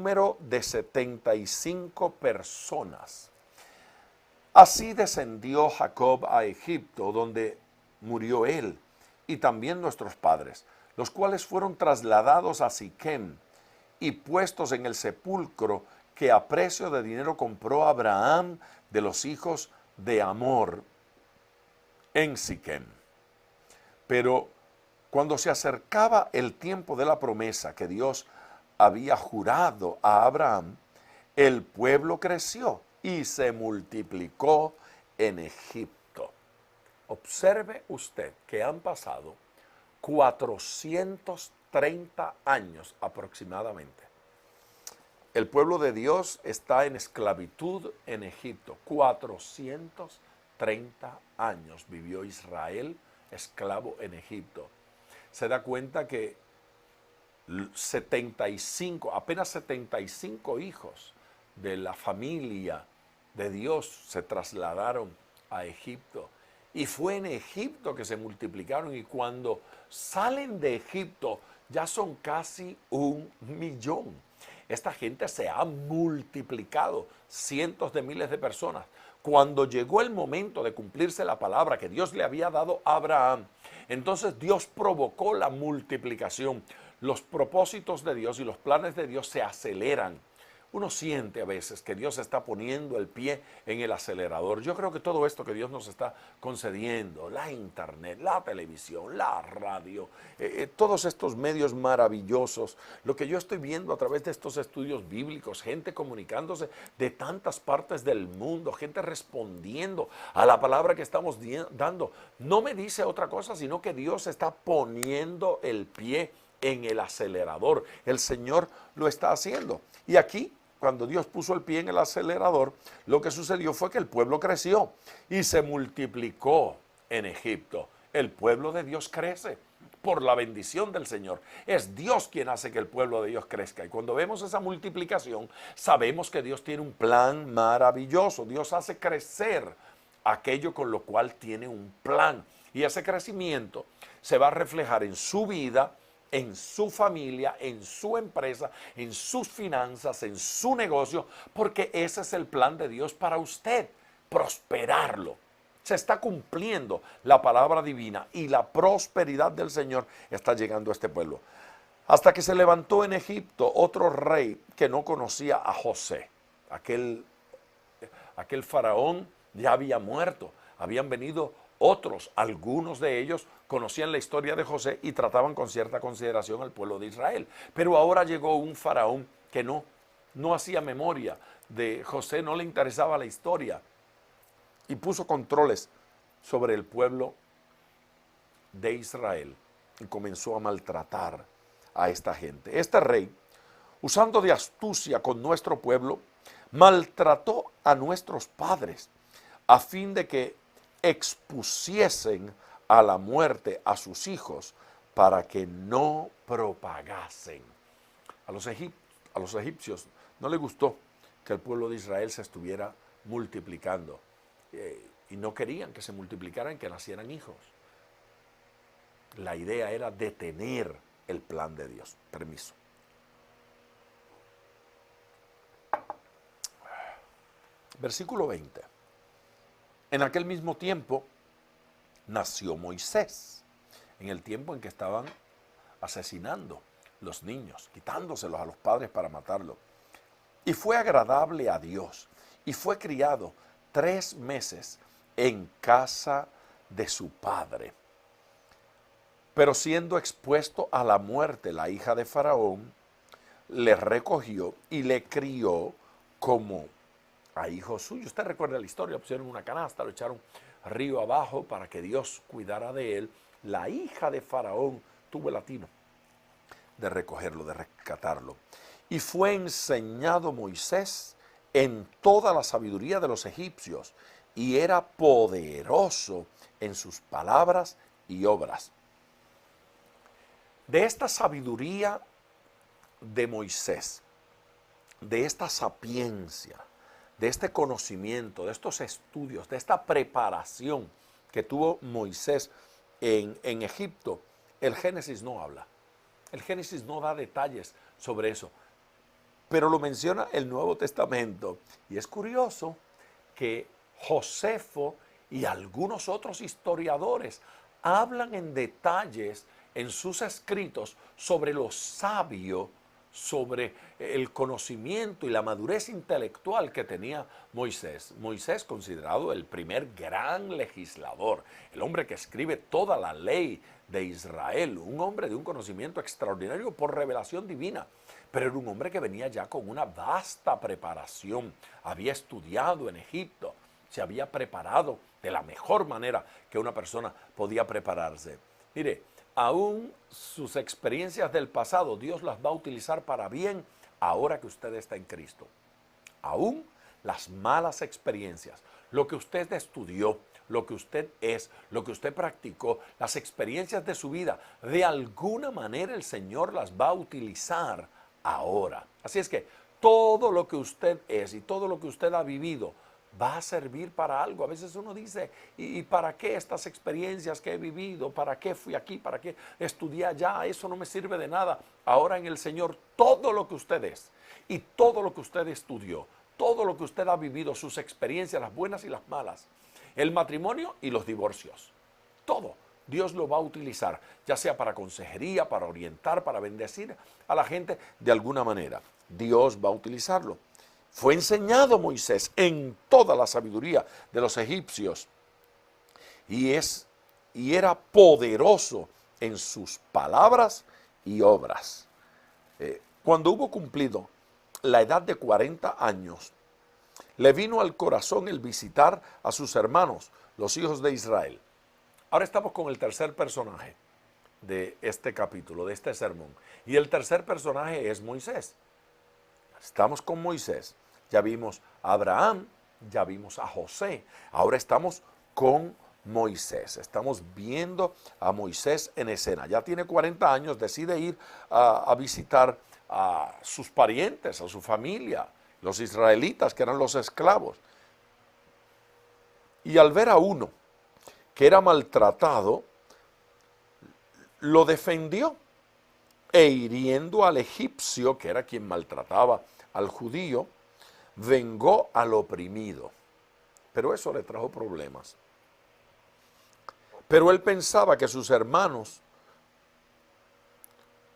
número de 75 personas. Así descendió Jacob a Egipto, donde murió él, y también nuestros padres, los cuales fueron trasladados a Siquem y puestos en el sepulcro que a precio de dinero compró Abraham de los hijos de Amor en Siquem. Pero cuando se acercaba el tiempo de la promesa que Dios había jurado a Abraham, el pueblo creció y se multiplicó en Egipto. Observe usted que han pasado 430 años aproximadamente. El pueblo de Dios está en esclavitud en Egipto. 430 años vivió Israel esclavo en Egipto. Se da cuenta que apenas 75 hijos de la familia de Dios se trasladaron a Egipto. Y fue en Egipto que se multiplicaron, y cuando salen de Egipto ya son casi 1.000.000. Esta gente se ha multiplicado, cientos de miles de personas. Cuando llegó el momento de cumplirse la palabra que Dios le había dado a Abraham, entonces Dios provocó la multiplicación. Los propósitos de Dios y los planes de Dios se aceleran. Uno siente a veces que Dios está poniendo el pie en el acelerador. Yo creo que todo esto que Dios nos está concediendo, la internet, la televisión, la radio, todos estos medios maravillosos, lo que yo estoy viendo a través de estos estudios bíblicos, gente comunicándose de tantas partes del mundo, gente respondiendo a la palabra que estamos dando, no me dice otra cosa, sino que Dios está poniendo el pie en el acelerador. El Señor lo está haciendo. Y aquí, cuando Dios puso el pie en el acelerador, lo que sucedió fue que el pueblo creció y se multiplicó en Egipto. El pueblo de Dios crece por la bendición del Señor. Es Dios quien hace que el pueblo de Dios crezca. Y cuando vemos esa multiplicación, sabemos que Dios tiene un plan maravilloso. Dios hace crecer aquello con lo cual tiene un plan. Y ese crecimiento se va a reflejar en su vida, en su familia, en su empresa, en sus finanzas, en su negocio, porque ese es el plan de Dios para usted, prosperarlo. Se está cumpliendo la palabra divina y la prosperidad del Señor está llegando a este pueblo. Hasta que se levantó en Egipto otro rey que no conocía a José. Aquel faraón ya había muerto, habían venido otros, algunos de ellos conocían la historia de José y trataban con cierta consideración al pueblo de Israel. Pero ahora llegó un faraón que no hacía memoria de José, no le interesaba la historia y puso controles sobre el pueblo de Israel y comenzó a maltratar a esta gente. Este rey, usando de astucia con nuestro pueblo, maltrató a nuestros padres a fin de que expusiesen a la muerte a sus hijos para que no propagasen. A los egipcios no les gustó que el pueblo de Israel se estuviera multiplicando y no querían que se multiplicaran, que nacieran hijos. La idea era detener el plan de Dios. Permiso. Versículo 20. En aquel mismo tiempo nació Moisés, en el tiempo en que estaban asesinando los niños, quitándoselos a los padres para matarlos. Y fue agradable a Dios y fue criado 3 meses en casa de su padre. Pero siendo expuesto a la muerte la hija de Faraón, le recogió y le crió como a hijo suyo. Usted recuerda la historia, pusieron una canasta, lo echaron río abajo para que Dios cuidara de él. La hija de Faraón tuvo el atino de recogerlo, de rescatarlo. Y fue enseñado Moisés en toda la sabiduría de los egipcios y era poderoso en sus palabras y obras. De esta sabiduría de Moisés, de esta sapiencia, de este conocimiento, de estos estudios, de esta preparación que tuvo Moisés en Egipto, el Génesis no habla. El Génesis no da detalles sobre eso. pero lo menciona el Nuevo Testamento. Y es curioso que Josefo y algunos otros historiadores hablan en detalles en sus escritos sobre lo sabio, sobre el conocimiento y la madurez intelectual que tenía Moisés. Moisés, considerado el primer gran legislador, el hombre que escribe toda la ley de Israel, un hombre de un conocimiento extraordinario por revelación divina, pero era un hombre que venía ya con una vasta preparación, había estudiado en Egipto, se había preparado de la mejor manera que una persona podía prepararse. Mire, aún sus experiencias del pasado, Dios las va a utilizar para bien ahora que usted está en Cristo. Aún las malas experiencias, lo que usted estudió, lo que usted es, lo que usted practicó, las experiencias de su vida, de alguna manera el Señor las va a utilizar ahora. Así es que todo lo que usted es y todo lo que usted ha vivido va a servir para algo. A veces uno dice, ¿y para qué estas experiencias que he vivido? ¿Para qué fui aquí? ¿Para qué estudié allá? Eso no me sirve de nada. Ahora en el Señor, todo lo que usted es y todo lo que usted estudió, todo lo que usted ha vivido, sus experiencias, las buenas y las malas, el matrimonio y los divorcios, todo, Dios lo va a utilizar, ya sea para consejería, para orientar, para bendecir a la gente de alguna manera. Dios va a utilizarlo. Fue enseñado Moisés en toda la sabiduría de los egipcios y era poderoso en sus palabras y obras. Cuando hubo cumplido la edad de 40 años, le vino al corazón el visitar a sus hermanos, los hijos de Israel. Ahora estamos con el tercer personaje de este capítulo, de este sermón. Y el tercer personaje es Moisés. Estamos con Moisés. Ya vimos a Abraham, ya vimos a José. Ahora estamos con Moisés. Estamos viendo a Moisés en escena. Ya tiene 40 años, decide ir a visitar a sus parientes, a su familia, los israelitas que eran los esclavos. Y al ver a uno que era maltratado, lo defendió e hiriendo al egipcio, que era quien maltrataba al judío, vengó al oprimido. Pero eso le trajo problemas. Pero él pensaba que sus hermanos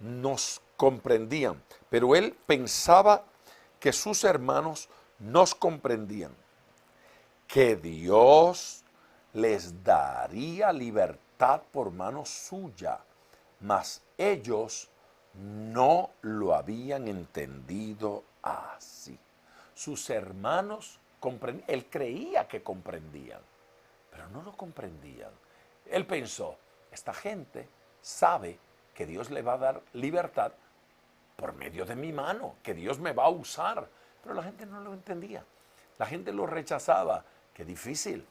nos comprendían. Pero él pensaba que sus hermanos nos comprendían. Que Dios les daría libertad por mano suya, mas ellos no lo habían entendido así. Sus hermanos comprendían, él creía que comprendían, pero no lo comprendían. Él pensó, esta gente sabe que Dios le va a dar libertad por medio de mi mano, que Dios me va a usar, pero la gente no lo entendía. La gente lo rechazaba. Qué difícil.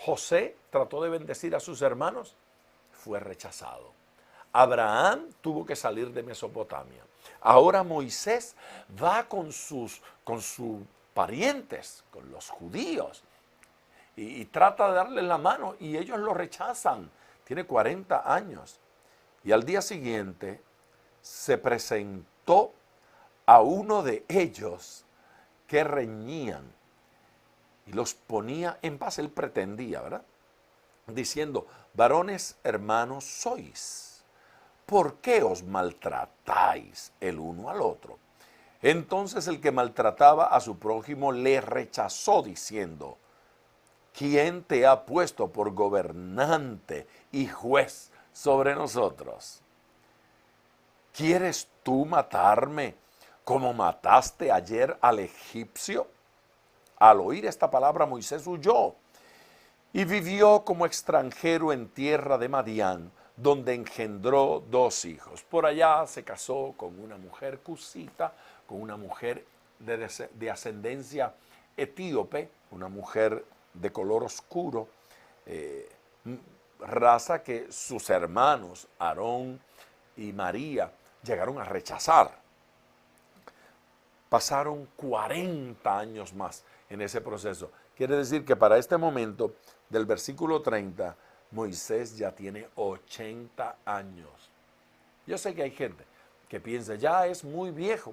José trató de bendecir a sus hermanos, fue rechazado. Abraham tuvo que salir de Mesopotamia. Ahora Moisés va con sus parientes, con los judíos, y trata de darles la mano y ellos lo rechazan. Tiene 40 años. Y al día siguiente se presentó a uno de ellos que reñían y los ponía en paz. Él pretendía, ¿verdad? Diciendo, varones hermanos sois, ¿por qué os maltratáis el uno al otro? Entonces el que maltrataba a su prójimo le rechazó diciendo, ¿quién te ha puesto por gobernante y juez sobre nosotros? ¿Quieres tú matarme como mataste ayer al egipcio? Al oír esta palabra Moisés huyó y vivió como extranjero en tierra de Madián, donde engendró 2 hijos. Por allá se casó con una mujer cusita, con una mujer de ascendencia etíope, una mujer de color oscuro, raza que sus hermanos Aarón y María llegaron a rechazar. Pasaron 40 años más en ese proceso. Quiere decir que para este momento, del versículo 30, Moisés ya tiene 80 años. Yo sé que hay gente que piensa, ya es muy viejo.